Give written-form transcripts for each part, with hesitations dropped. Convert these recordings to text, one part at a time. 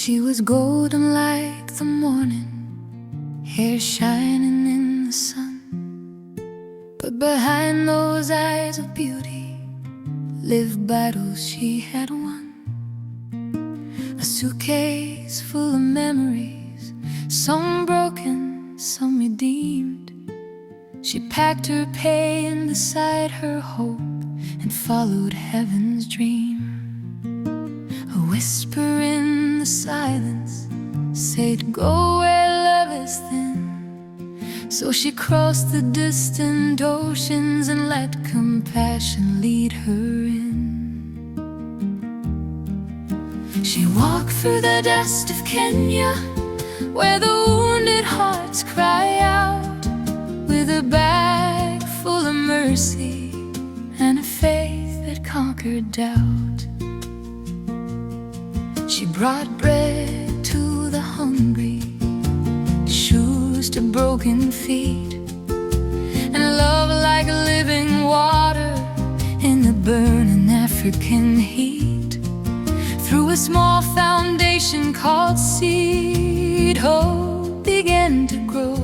She was golden like the morning, hair shining in the sun. But behind those eyes of beauty lived battles she had won. A suitcase full of memories, some broken, some redeemed. She packed her pain beside her hope and followed heaven's dream. A whisper in the silence said, "Go where love is thin." So she crossed the distant oceans and let compassion lead her in. She walked through the dust of Kenya, where the wounded hearts cry out, with a bag full of mercy and a faith that conquered doubt. She brought bread to the hungry, shoes to broken feet, and love like living water in the burning African heat. Through a small foundation called seed, hope began to grow,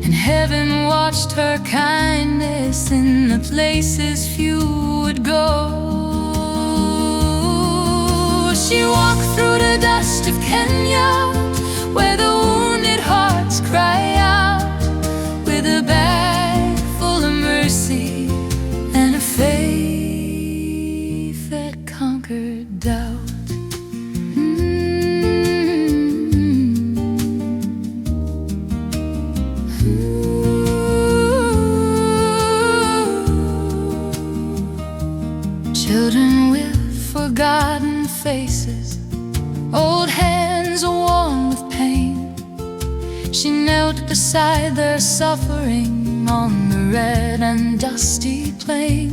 and heaven watched her kindness in the places few would go. She walked through the dust of Kenya, where the wounded hearts cry out, with a bag full of mercy and a faith that conquered doubt. Children with forgotten faces, old hands worn with pain. She knelt beside their suffering on the red and dusty plain,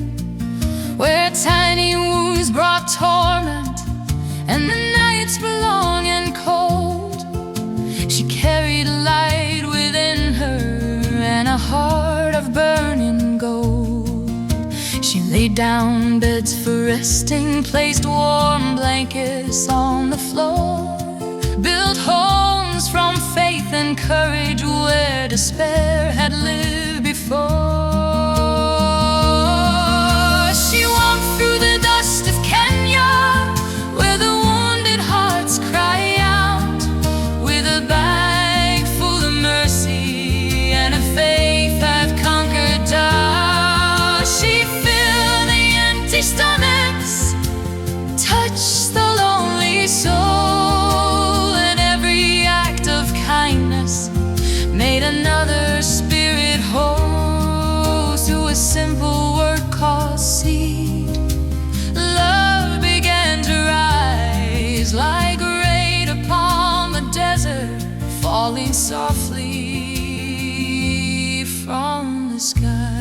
where tiny wounds brought torment and the nights were long and cold. She carried light within her and a heart of burning gold. She laid down beds for resting, placed warm blankets on the floor, built homes from faith and courage where despair had lived before. She walked through the dust of Kenya, where the wounded hearts cry out, with a bag full of mercy and a faith that conquered doubt. She filled the empty stomachs, touched the lonely soul, and every act of kindness made another spirit whole. Through a simple word called seed, love began to rise like rain upon the desert, falling softly from the skies.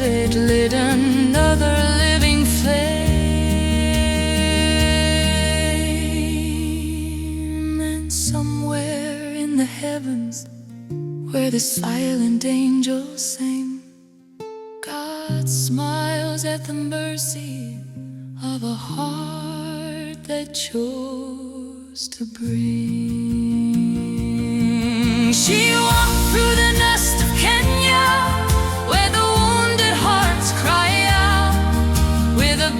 It lit another living flame. And somewhere in the heavens, where the silent angels sing, God smiles at the mercy of a heart that chose to bring. She walked through the dust of Kenya, where the wounded hearts cry out, with a